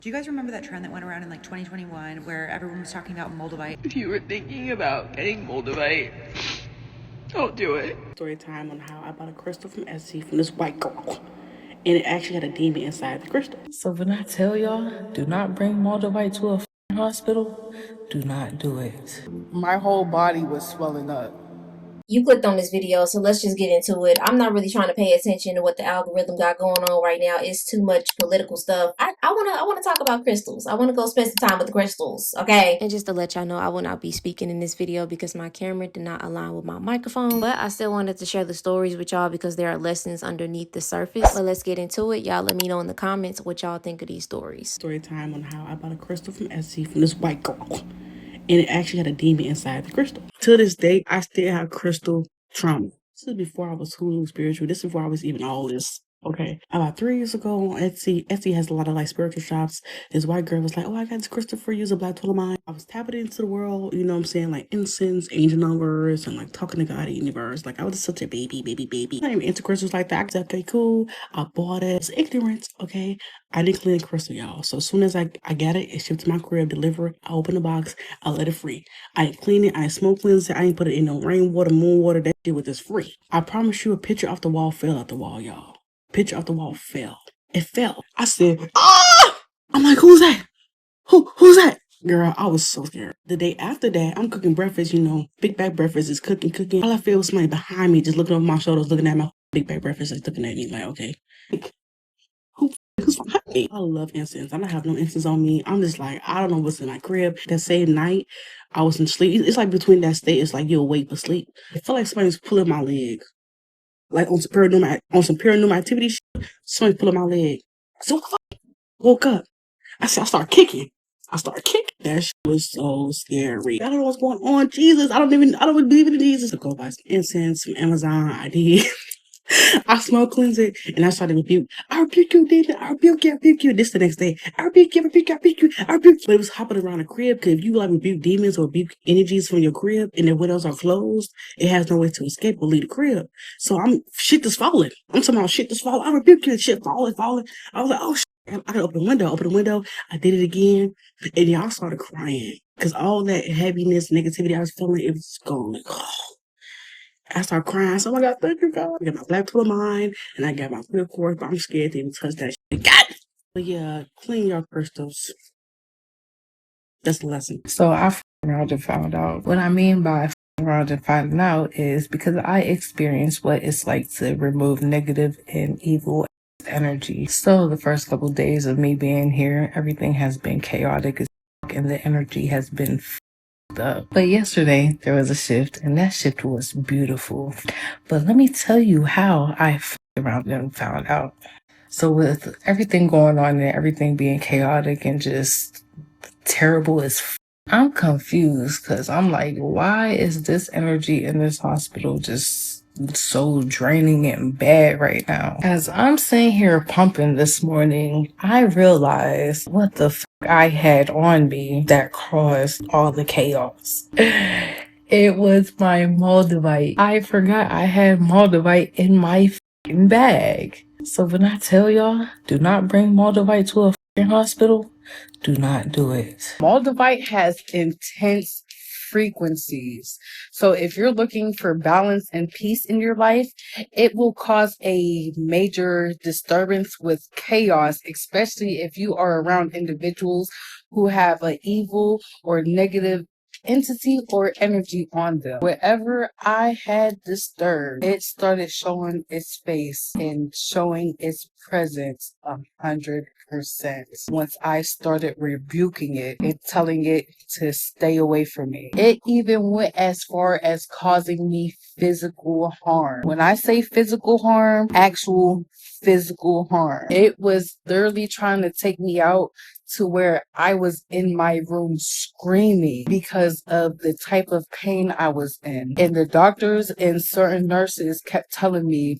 Do you guys remember that trend that went around in like 2021 where everyone was talking about Moldavite? If you were thinking about getting Moldavite, don't do it. Story time on how I bought a crystal from Etsy from this white girl. And it actually had a demon inside the crystal. So when I tell y'all, do not bring Moldavite to a hospital, do not do it. My whole body was swelling up. You clicked on this video, so let's just get into it. I'm not really trying to pay attention to what the algorithm got going on right now. It's too much political stuff. I wanna talk about crystals. I wanna go spend some time with the crystals, okay? And just to let y'all know, I will not be speaking in this video because my camera did not align with my microphone. But I still wanted to share the stories with y'all because there are lessons underneath the surface. But let's get into it. Y'all let me know in the comments what y'all think of these stories. Story time on how I bought a crystal from Etsy from this white girl. And it actually had a demon inside the crystal. To this day, I still have crystal trauma. This is before I was Hulu spiritual. This is before I was even all this. Okay. About 3 years ago on Etsy, Etsy has a lot of like spiritual shops. This white girl was like, oh, I got this crystal for you. It's a black tool of mine. I was tapping into the world, you know what I'm saying? Like incense, angel numbers, and like talking to God, the universe. Like I was such a baby. I'm not even into crystals like that. I said, okay, cool. I bought it. It's ignorance, okay? I didn't clean the crystal, y'all. So as soon as I got it, it shipped to my crib, delivered. I opened the box. I let it free. I didn't clean it. I didn't smoke cleanse it. I didn't put it in no rainwater, moon water. That shit was just free. I promise you, a picture off the wall fell out the wall, y'all. Picture off the wall fell. It fell. I said, ah! I'm like, who's that? Who's that? Girl, I was so scared. The day after that, I'm cooking breakfast, you know, big bag breakfast is cooking. All I feel was somebody behind me just looking over my shoulders, looking at my big bag breakfast, like looking at me like, okay. Who's behind me? I love incense. I don't have no incense on me. I'm just like, I don't know what's in my crib. That same night, I was in sleep. It's like between that state, it's like you're awake but sleep. I feel like somebody's pulling my leg. Like on some paranormal activity shit, somebody pulling my leg. So I woke up. I started kicking. That shit was so scary. I don't know what's going on. Jesus, I don't believe in Jesus. I go buy some incense from Amazon. I did. I smoke cleanse it and I started to rebuke. I rebuke you, David. I rebuke you. This the next day. I rebuke you. But it was hopping around the crib because if you like rebuke demons or rebuke energies from your crib and the windows are closed, it has no way to escape or leave the crib. So shit just falling. I'm talking about shit just falling. I rebuke you, shit falling. I was like, oh shit. I could open the window. I did it again. And y'all started crying. Because all that heaviness, negativity I was feeling, it was gone. Like, oh. I start crying. So, oh my God, thank you, God. I got my black tool of mine, and I got my clear quartz, but I'm scared to even touch that shit. God! But yeah, clean your crystals. That's the lesson. So I around and found out. What I mean by around and finding out is because I experienced what it's like to remove negative and evil energy. So the first couple of days of me being here, everything has been chaotic as fuck, and the energy has been up. But yesterday there was a shift, and that shift was beautiful. But let me tell you how I around and found out. So with everything going on and everything being chaotic and just terrible as I'm confused because I'm like, why is this energy in this hospital just so draining and bad right now? As I'm sitting here pumping this morning, I realized what the I had on me that caused all the chaos. It was my Moldavite. I forgot I had Moldavite in my bag. So when I tell y'all, do not bring Moldavite to a hospital, do not do it. Moldavite has intense frequencies. So if you're looking for balance and peace in your life, it will cause a major disturbance with chaos, especially if you are around individuals who have an evil or negative entity or energy on them. Wherever I had disturbed, it started showing its face and showing its presence 100%. Once I started rebuking it and telling it to stay away from me, it even went as far as causing me physical harm. When I say physical harm, actual physical harm. It was literally trying to take me out to where I was in my room screaming because of the type of pain I was in. And the doctors and certain nurses kept telling me,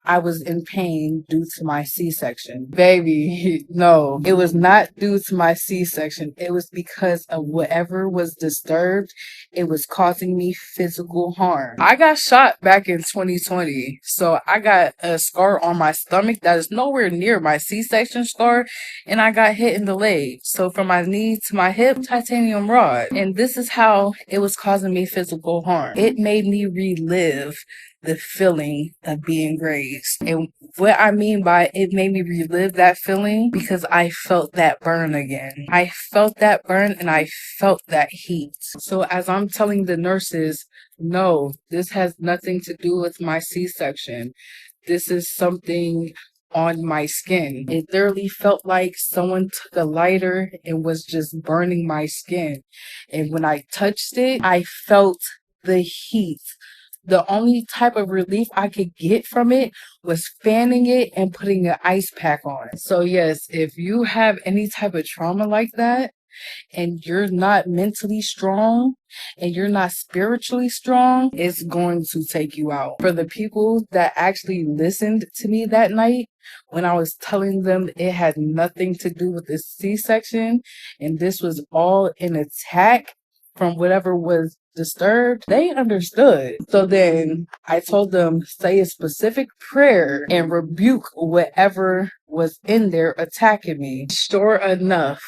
I was in pain due to my C-section. Baby, no, it was not due to my C-section. It was because of whatever was disturbed. It was causing me physical harm. I got shot back in 2020. So I got a scar on my stomach that is nowhere near my C-section scar. And I got hit in the leg. So from my knee to my hip, titanium rod. And this is how it was causing me physical harm. It made me relive the feeling of being grazed. And what I mean by it made me relive that feeling because I felt that burn again. I felt that burn and I felt that heat. So as I'm telling the nurses, no, this has nothing to do with my C-section. This is something on my skin. It literally felt like someone took a lighter and was just burning my skin. And when I touched it, I felt the heat. The only type of relief I could get from it was fanning it and putting an ice pack on. So yes, if you have any type of trauma like that, and you're not mentally strong and you're not spiritually strong, it's going to take you out. For the people that actually listened to me that night when I was telling them it had nothing to do with the C-section and this was all an attack from whatever was disturbed, they understood. So then I told them, say a specific prayer and rebuke whatever was in there attacking me. Sure enough,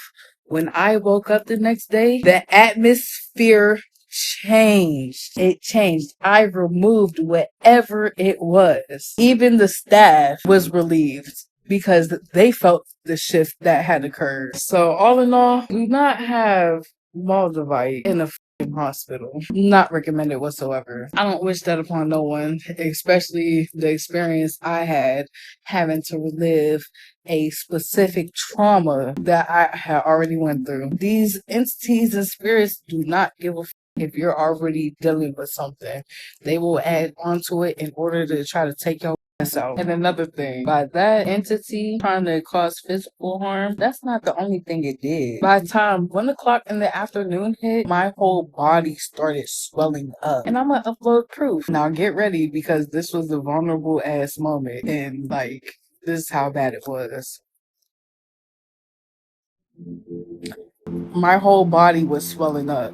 when I woke up the next day, the atmosphere changed. It changed. I removed whatever it was. Even the staff was relieved because they felt the shift that had occurred. So all in all, do not have Moldavite in a hospital. Not recommended whatsoever. I don't wish that upon no one, especially the experience I had having to relive a specific trauma that I had already went through. These entities and spirits do not give a if you're already dealing with something. They will add onto it in order to try to take your out. And another thing, by that entity trying to cause physical harm, that's not the only thing it did. By the time 1 o'clock in the afternoon hit, my whole body started swelling up. And I'm gonna upload proof. Now get ready because this was a vulnerable ass moment. And like, this is how bad it was. My whole body was swelling up.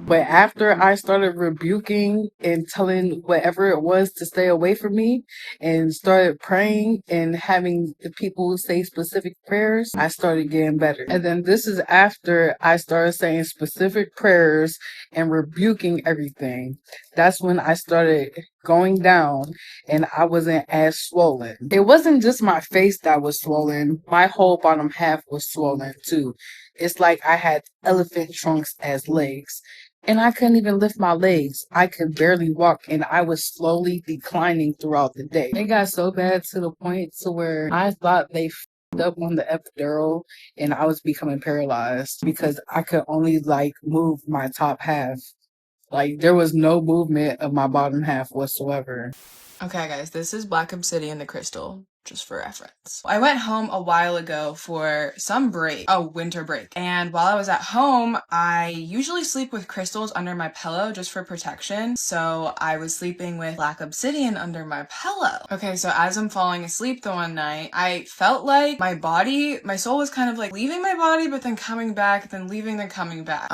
But after I started rebuking and telling whatever it was to stay away from me and started praying and having the people say specific prayers, I started getting better. And then this is after I started saying specific prayers and rebuking everything. That's when I started going down and I wasn't as swollen. It wasn't just my face that was swollen. My whole bottom half was swollen too. It's like I had elephant trunks as legs. And I couldn't even lift my legs. I could barely walk and I was slowly declining throughout the day. It got so bad to the point to where I thought they f***ed up on the epidural and I was becoming paralyzed because I could only like move my top half. Like there was no movement of my bottom half whatsoever. Okay guys, this is Black Obsidian the Crystal, just for reference. I went home a while ago for some break, a winter break. And while I was at home, I usually sleep with crystals under my pillow just for protection. So I was sleeping with Black Obsidian under my pillow. Okay, so as I'm falling asleep the one night, I felt like my soul was kind of like leaving my body, but then coming back, then leaving, then coming back.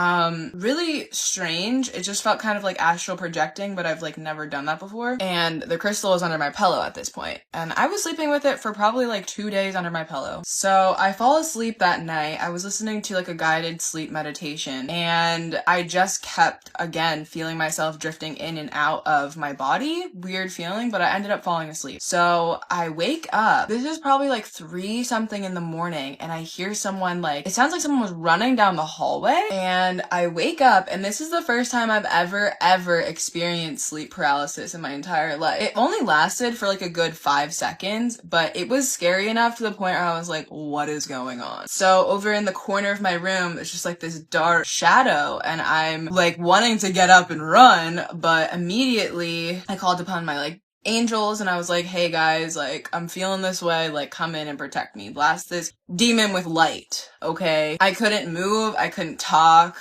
Really strange. It just felt kind of like astral projecting, but I've like never done that before. And the crystal is under my pillow at this point. And I was sleeping with it for probably like 2 days under my pillow. So I fall asleep that night. I was listening to like a guided sleep meditation and I just kept again feeling myself drifting in and out of my body. Weird feeling, but I ended up falling asleep. So I wake up. This is probably like 3 something in the morning and I hear someone like, it sounds like someone was running down the hallway and I wake up and this is the first time I've ever experienced sleep paralysis in my entire life. It only lasted for like a good 5 seconds, but it was scary enough to the point where I was like, what is going on? So over in the corner of my room, it's just like this dark shadow and I'm like wanting to get up and run, but immediately I called upon my like angels and I was like, hey guys, like I'm feeling this way, like come in and protect me. Blast this demon with light, okay? I couldn't move, I couldn't talk.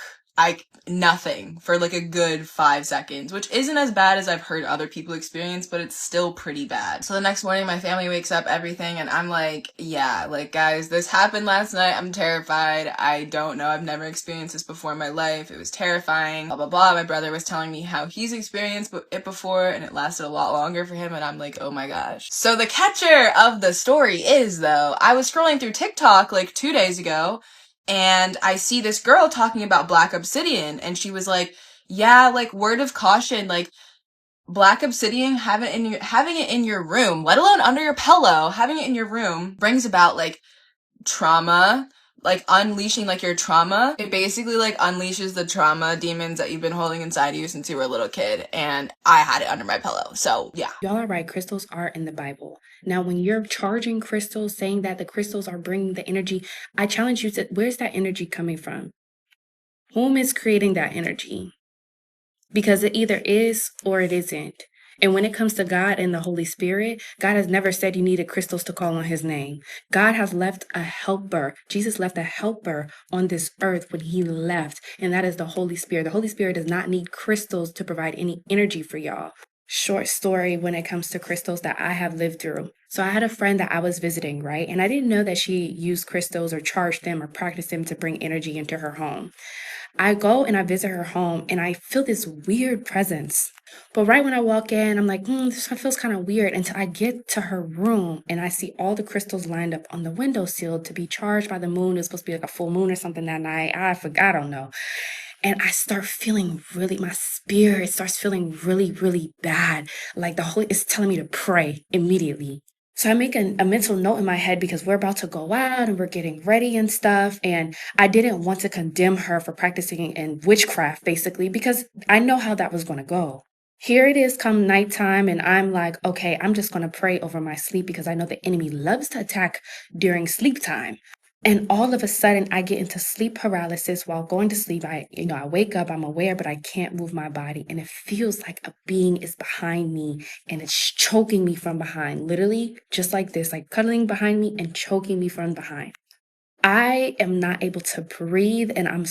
nothing for like a good 5 seconds, which isn't as bad as I've heard other people experience, but it's still pretty bad. So the next morning my family wakes up, everything, and I'm like, yeah, like guys, this happened last night. I'm terrified. I don't know. I've never experienced this before in my life. It was terrifying, blah, blah, blah. My brother was telling me how he's experienced it before and it lasted a lot longer for him. And I'm like, oh my gosh. So the catcher of the story is though, I was scrolling through TikTok like 2 days ago and I see this girl talking about black obsidian and she was like, yeah, like word of caution, like black obsidian, having it in your room, let alone under your pillow, having it in your room brings about like trauma, like unleashing like your trauma. It basically like unleashes the trauma demons that you've been holding inside you since you were a little kid, and I had it under my pillow. So yeah. Y'all are right, crystals are in the Bible. Now, when you're charging crystals, saying that the crystals are bringing the energy, I challenge you to, where's that energy coming from? Whom is creating that energy? Because it either is or it isn't. And when it comes to God and the Holy Spirit, God has never said you needed crystals to call on his name. God has left a helper. Jesus left a helper on this earth when he left, and that is the Holy Spirit. The Holy Spirit does not need crystals to provide any energy for y'all. Short story when it comes to crystals that I have lived through. So I had a friend that I was visiting, right? And I didn't know that she used crystals or charged them or practiced them to bring energy into her home. I go and I visit her home and I feel this weird presence. But right when I walk in, I'm like, this feels kind of weird, until I get to her room and I see all the crystals lined up on the windowsill to be charged by the moon. It was supposed to be like a full moon or something that night. I forgot, I don't know. And I start feeling my spirit starts feeling really, really bad. Like the Holy is telling me to pray immediately. So I make a mental note in my head because we're about to go out and we're getting ready and stuff. And I didn't want to condemn her for practicing in witchcraft, basically, because I know how that was going to go. Here it is come nighttime and I'm like, okay, I'm just going to pray over my sleep because I know the enemy loves to attack during sleep time. And all of a sudden I get into sleep paralysis while going to sleep. I wake up, I'm aware, but I can't move my body. And it feels like a being is behind me and it's choking me from behind, literally just like this, like cuddling behind me and choking me from behind. I am not able to breathe and I'm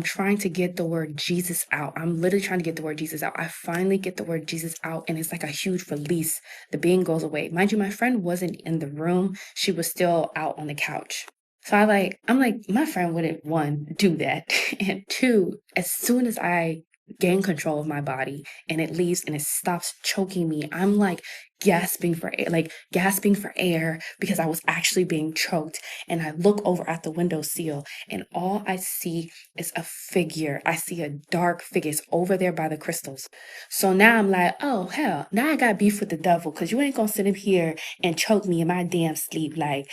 trying to get the word Jesus out. I'm literally trying to get the word Jesus out. I finally get the word Jesus out and it's like a huge release. The being goes away. Mind you, my friend wasn't in the room. She was still out on the couch. So I'm like, my friend wouldn't, one, do that. And two, as soon as I gain control of my body and it leaves and it stops choking me, I'm like gasping for air because I was actually being choked. And I look over at the windowsill and all I see is a figure. I see a dark figure. It's over there by the crystals. So now I'm like, oh hell, now I got beef with the devil because you ain't gonna sit up here and choke me in my damn sleep. Like,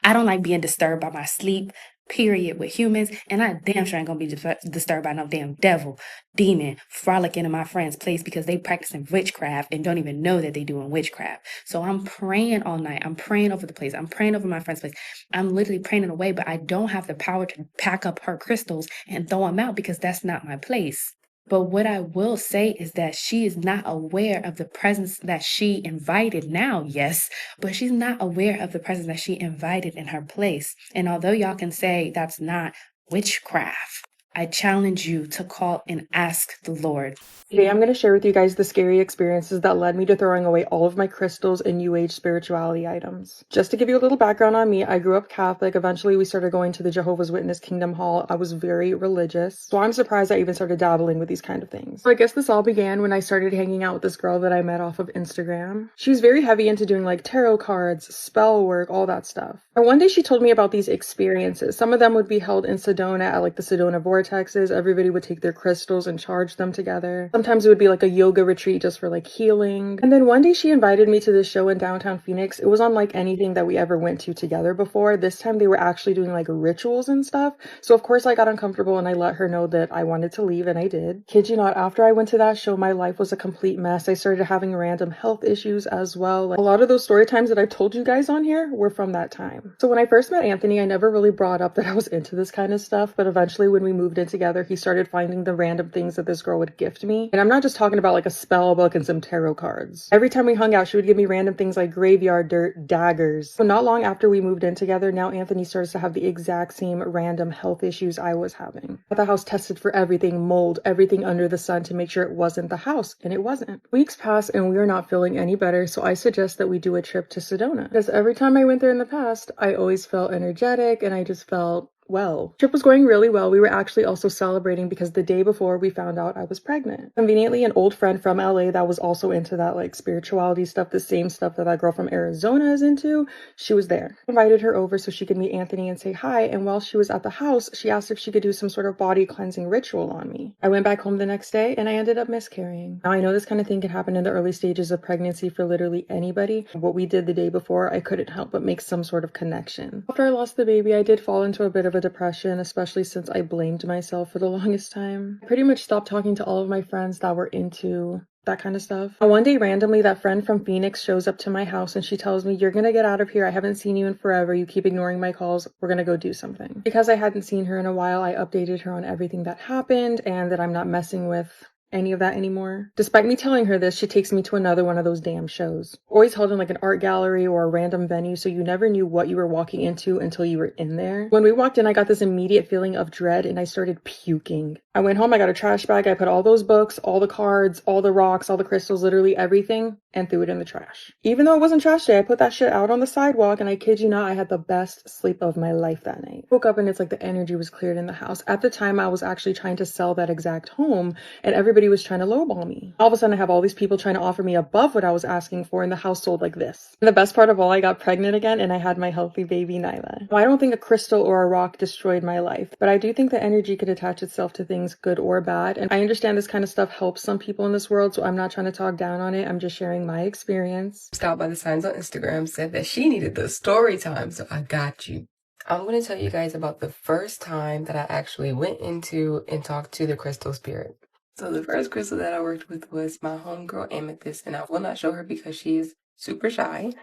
I don't like being disturbed by my sleep, period, with humans. And I damn sure ain't gonna be disturbed by no damn devil, demon, frolicking in my friend's place because they practicing witchcraft and don't even know that they doing witchcraft. So I'm praying all night. I'm praying over the place. I'm praying over my friend's place. I'm literally praying in a way, but I don't have the power to pack up her crystals and throw them out because that's not my place. But what I will say is that she is not aware of the presence that she invited now, yes, but she's not aware of the presence that she invited in her place. And although y'all can say that's not witchcraft, I challenge you to call and ask the Lord. Today I'm going to share with you guys the scary experiences that led me to throwing away all of my crystals and New Age spirituality items. Just to give you a little background on me, I grew up Catholic. Eventually we started going to the Jehovah's Witness Kingdom Hall. I was very religious, so I'm surprised I even started dabbling with these kind of things. So I guess this all began when I started hanging out with this girl that I met off of Instagram. She was very heavy into doing like tarot cards, spell work, all that stuff. And one day she told me about these experiences. Some of them would be held in Sedona at like the Sedona vortexes. Everybody would take their crystals and charge them together. Sometimes it would be like a yoga retreat just for like healing. And then one day she invited me to this show in downtown Phoenix. It was unlike anything that we ever went to together before. This time they were actually doing like rituals and stuff. So of course I got uncomfortable and I let her know that I wanted to leave, and I did. Kid you not, after I went to that show, my life was a complete mess. I started having random health issues as well. Like, a lot of those story times that I've told you guys on here were from that time. So when I first met Anthony, I never really brought up that I was into this kind of stuff, but eventually when we moved moved in together, he started finding the random things that this girl would gift me. And I'm not just talking about like a spell book and some tarot cards. Every time we hung out, she would give me random things like graveyard dirt, daggers. So not long after we moved in together, now Anthony starts to have the exact same random health issues I was having. But the house tested for everything, mold, everything under the sun to make sure it wasn't the house, and it wasn't. Weeks pass and we are not feeling any better, so I suggest that we do a trip to Sedona. Because every time I went there in the past, I always felt energetic and I just felt well. Trip was going really well. We were actually also celebrating because the day before we found out I was pregnant. Conveniently, an old friend from LA that was also into that like spirituality stuff, the same stuff that that girl from Arizona is into, she was there. I invited her over so she could meet Anthony and say hi, and while she was at the house, she asked if she could do some sort of body cleansing ritual on me. I went back home the next day and I ended up miscarrying. Now I know this kind of thing can happen in the early stages of pregnancy for literally anybody. What we did the day before, I couldn't help but make some sort of connection. After I lost the baby, I did fall into a bit of a depression, especially since I blamed myself for the longest time. I pretty much stopped talking to all of my friends that were into that kind of stuff. And one day randomly, that friend from Phoenix shows up to my house and she tells me, "You're gonna get out of here. I haven't seen you in forever. You keep ignoring my calls. We're gonna go do something." Because I hadn't seen her in a while, I updated her on everything that happened and that I'm not messing with any of that anymore. Despite me telling her this, she takes me to another one of those damn shows. Always held in like an art gallery or a random venue, so you never knew what you were walking into until you were in there. When we walked in, I got this immediate feeling of dread and I started puking. I went home, I got a trash bag, I put all those books, all the cards, all the rocks, all the crystals, literally everything, and threw it in the trash. Even though it wasn't trash day, I put that shit out on the sidewalk, and I kid you not, I had the best sleep of my life that night. Woke up and it's like the energy was cleared in the house. At the time, I was actually trying to sell that exact home, and everybody was trying to lowball me. All of a sudden, I have all these people trying to offer me above what I was asking for, and the house sold like this. And the best part of all, I got pregnant again, and I had my healthy baby, Nyla. Now, I don't think a crystal or a rock destroyed my life, but I do think that energy could attach itself to things good or bad. And I understand this kind of stuff helps some people in this world, so I'm not trying to talk down on it. I'm just sharing my experience. Stopped by the Signs on Instagram, said that she needed the story time, so I got you. I'm going to tell you guys about the first time that I actually went into and talked to the crystal spirit. So the first crystal that I worked with was my homegirl Amethyst, and I will not show her because she is super shy.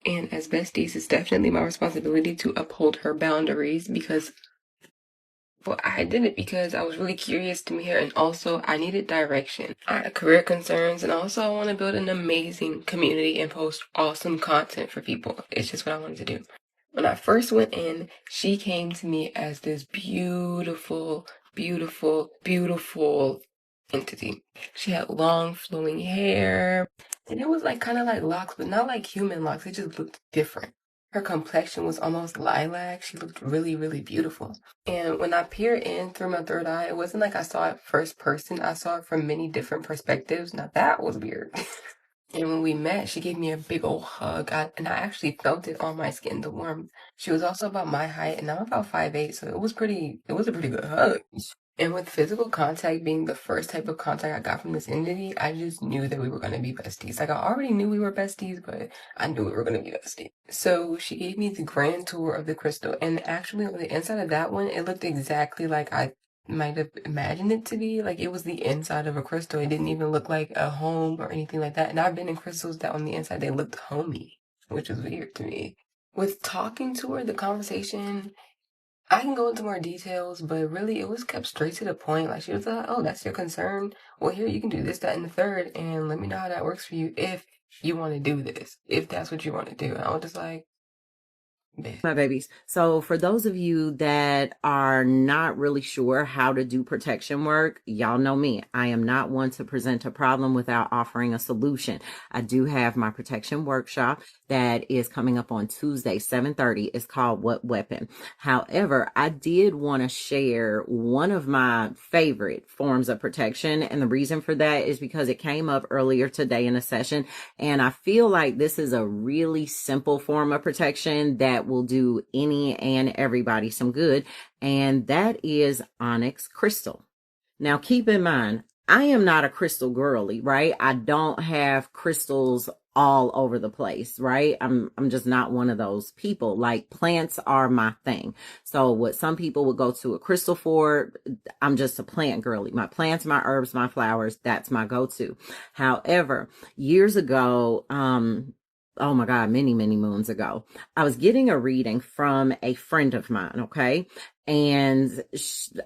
And as besties, it's definitely my responsibility to uphold her boundaries because, well, I did it because I was really curious to meet her, and also I needed direction. I had career concerns, and also I want to build an amazing community and post awesome content for people. It's just what I wanted to do. When I first went in, she came to me as this beautiful, beautiful, beautiful entity. She had long flowing hair, and it was like kind of like locks, but not like human locks. It just looked different. Her complexion was almost lilac. She looked really, really beautiful. And when I peered in through my third eye, it wasn't like I saw it first person. I saw it from many different perspectives. Now that was weird. And when we met, she gave me a big old hug. And I actually felt it on my skin, the warmth. She was also about my height, and I'm about 5'8", so it was a pretty good hug. And with physical contact being the first type of contact I got from this entity, I just knew that we were going to be besties. Like, I already knew we were besties, but I knew we were going to be besties. So she gave me the grand tour of the crystal. And actually, on the inside of that one, it looked exactly like I might have imagined it to be. Like, it was the inside of a crystal. It didn't even look like a home or anything like that. And I've been in crystals that on the inside, they looked homey, which is weird to me. With talking to her, the conversation, I can go into more details, but really it was kept straight to the point. Like, she was like, "Oh, that's your concern? Well, here, you can do this, that, and the third, and let me know how that works for you if you want to do this, if that's what you want to do." And I was just like, my babies. So for those of you that are not really sure how to do protection work, y'all know me. I am not one to present a problem without offering a solution. I do have my protection workshop that is coming up on Tuesday, 7:30. It's called What Weapon? However, I did want to share one of my favorite forms of protection. And the reason for that is because it came up earlier today in a session. And I feel like this is a really simple form of protection that will do any and everybody some good, and that is onyx crystal. Now, keep in mind, I am not a crystal girly, right? I don't have crystals all over the place, right? I'm just not one of those people. Like, plants are my thing. So what some people would go to a crystal for, I'm just a plant girly. My plants, my herbs, my flowers, that's my go-to. However, years ago, oh my God, many, many moons ago. I was getting a reading from a friend of mine, okay? And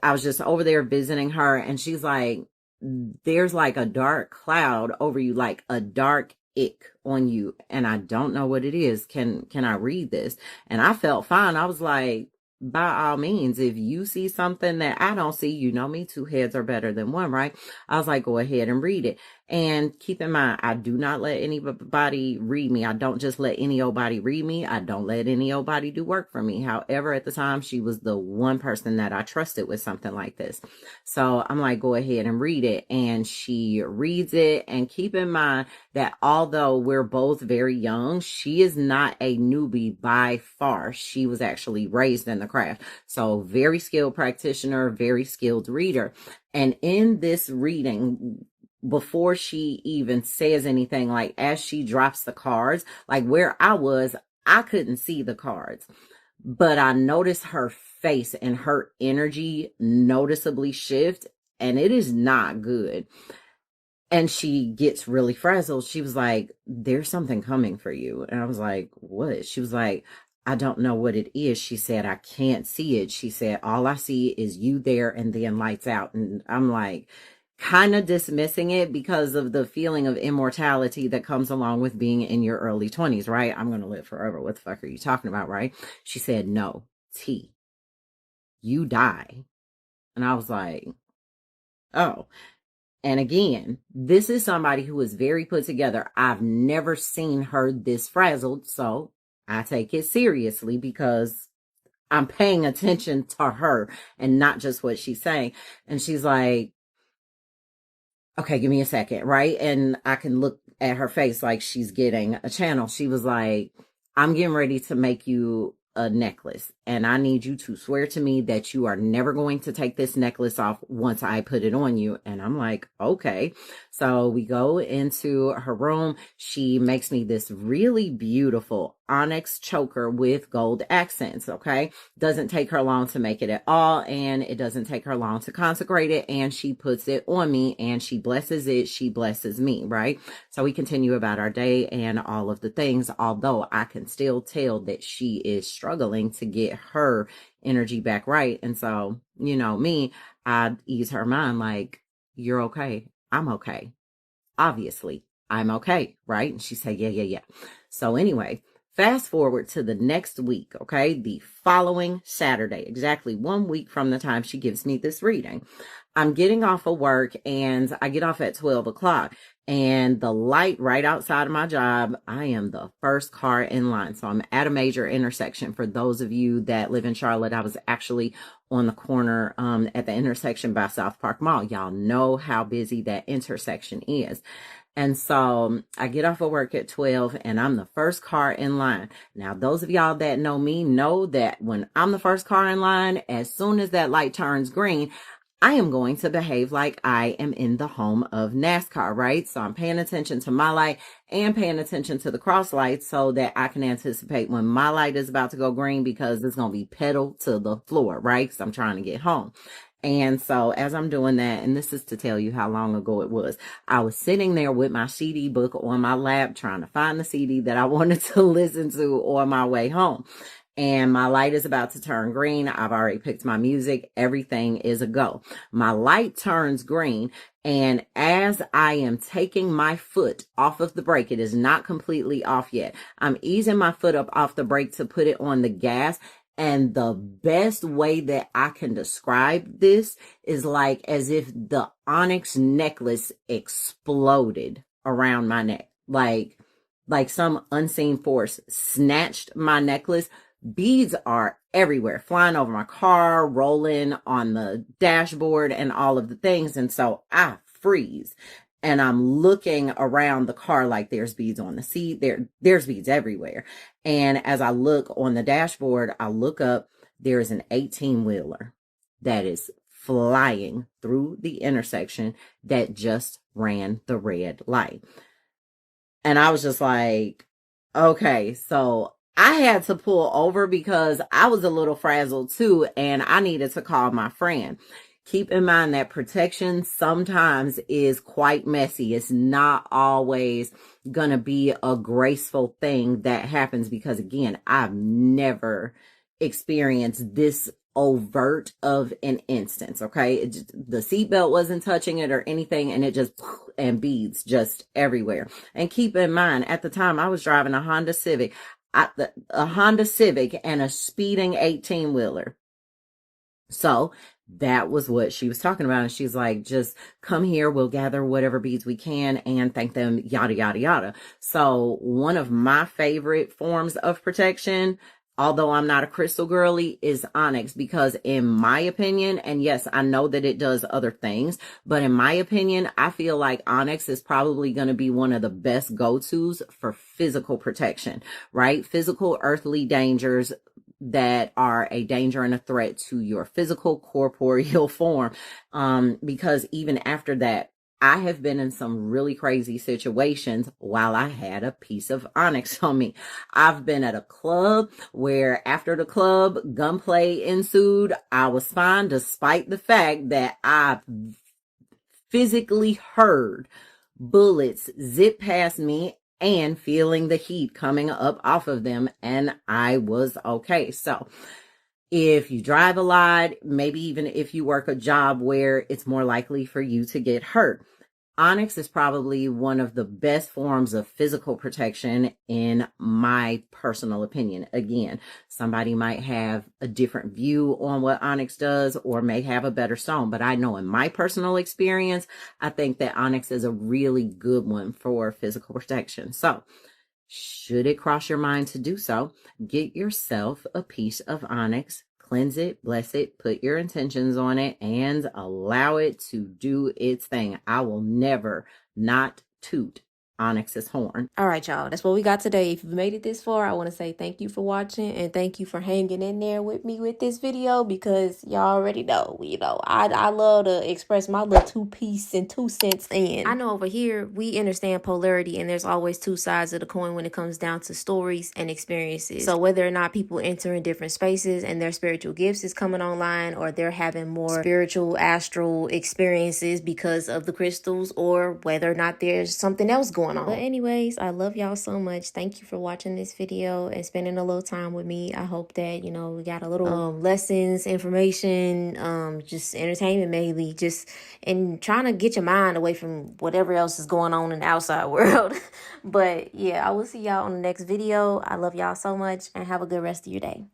I was just over there visiting her, and she's like, there's like a dark cloud over you, like a dark ick on you, and I don't know what it is. Can I read this? And I felt fine. I was like, by all means, if you see something that I don't see, you know me, two heads are better than one, right? I was like, go ahead and read it. And keep in mind, I do not let anybody read me. I don't just let any old body read me. I don't let any old body do work for me. However, at the time, she was the one person that I trusted with something like this. So I'm like, go ahead and read it. And she reads it. And keep in mind that although we're both very young, she is not a newbie by far. She was actually raised in the craft. So very skilled practitioner, very skilled reader. And in this reading, before she even says anything, like as she drops the cards, like where I was, I couldn't see the cards, but I noticed her face and her energy noticeably shift, and it is not good. And she gets really frazzled. She was like, there's something coming for you. And I was like, what? She was like, I don't know what it is. She said, I can't see it. She said, all I see is you there and then lights out. And I'm like, kind of dismissing it because of the feeling of immortality that comes along with being in your early 20s, right? I'm going to live forever. What the fuck are you talking about, right? She said, no, T, you die. And I was like, oh. And again, this is somebody who is very put together. I've never seen her this frazzled, so I take it seriously because I'm paying attention to her and not just what she's saying. And she's like, okay, give me a second, right? And I can look at her face like she's getting a channel. She was like, I'm getting ready to make you a necklace, and I need you to swear to me that you are never going to take this necklace off once I put it on you. And I'm like, okay. So we go into her room. She makes me this really beautiful onyx choker with gold accents. Okay. Doesn't take her long to make it at all. And it doesn't take her long to consecrate it. And she puts it on me and she blesses it. She blesses me. Right. So we continue about our day and all of the things, although I can still tell that she is struggling to get her energy back right. And so, you know, me, I ease her mind like, you're okay. I'm okay. Obviously, I'm okay. Right. And she said, yeah. So anyway, fast forward to the next week. Okay. The following Saturday, exactly 1 week from the time she gives me this reading. I'm getting off of work and I get off at 12 o'clock. And the light right outside of my job, I am the first car in line. So I'm at a major intersection. For those of you that live in Charlotte, I was actually on the corner at the intersection by South Park Mall. Y'all know how busy that intersection is. And so I get off of work at 12 and I'm the first car in line. Now, those of y'all that know me know that when I'm the first car in line, as soon as that light turns green, I am going to behave like I am in the home of NASCAR, right? So I'm paying attention to my light and paying attention to the cross lights so that I can anticipate when my light is about to go green, because it's going to be pedal to the floor, right? Because I'm trying to get home. And so as I'm doing that, and this is to tell you how long ago it was, I was sitting there with my CD book on my lap, trying to find the CD that I wanted to listen to on my way home. And my light is about to turn green. I've already picked my music. Everything is a go. My light turns green. And as I am taking my foot off of the brake, it is not completely off yet. I'm easing my foot up off the brake to put it on the gas. And the best way that I can describe this is like as if the onyx necklace exploded around my neck. Like some unseen force snatched my necklace. Beads are everywhere, flying over my car, rolling on the dashboard and all of the things. And so I freeze and I'm looking around the car like there's beads on the seat. There's beads everywhere. And as I look on the dashboard, I look up, there's an 18-wheeler that is flying through the intersection that just ran the red light. And I was just like, okay, so I had to pull over because I was a little frazzled too, and I needed to call my friend. keep in mind that protection sometimes is quite messy. It's not always gonna be a graceful thing that happens, because again, I've never experienced this overt of an instance. Okay, the seatbelt wasn't touching it or anything, and it just and beads just everywhere. And keep in mind, at the time I was driving a Honda Civic, a Honda Civic and a speeding 18-wheeler. So that was what she was talking about. And she's like, just come here, we'll gather whatever beads we can and thank them, yada, yada, yada. So one of my favorite forms of protection, although I'm not a crystal girly, is onyx, because in my opinion, and yes, I know that it does other things, but in my opinion, I feel like onyx is probably going to be one of the best go-tos for physical protection, right? Physical earthly dangers that are a danger and a threat to your physical corporeal form. Because even after that, I have been in some really crazy situations while I had a piece of onyx on me. I've been at a club where after the club, gunplay ensued. I was fine, despite the fact that I physically heard bullets zip past me and feeling the heat coming up off of them, and I was okay. So if you drive a lot, maybe even if you work a job where it's more likely for you to get hurt, onyx is probably one of the best forms of physical protection in my personal opinion. Again, somebody might have a different view on what onyx does or may have a better stone, but I know in my personal experience, I think that onyx is a really good one for physical protection. So should it cross your mind to do so, get yourself a piece of onyx, cleanse it, bless it, put your intentions on it, and allow it to do its thing. I will never not toot onyx's horn. All right, y'all, that's what we got today. If you made it this far, I want to say thank you for watching and thank you for hanging in there with me with this video, because y'all already know, I love to express my little 2 piece and 2 cents in. I know over here we understand polarity, and there's always 2 sides of the coin when it comes down to stories and experiences. So whether or not people enter in different spaces and their spiritual gifts is coming online, or they're having more spiritual astral experiences because of the crystals, or whether or not there's something else going on. But anyways, I love y'all so much. Thank you for watching this video and spending a little time with me. I hope that, we got a little lessons, information, just entertainment mainly, just and trying to get your mind away from whatever else is going on in the outside world. But yeah, I will see y'all on the next video. I love y'all so much, and have a good rest of your day.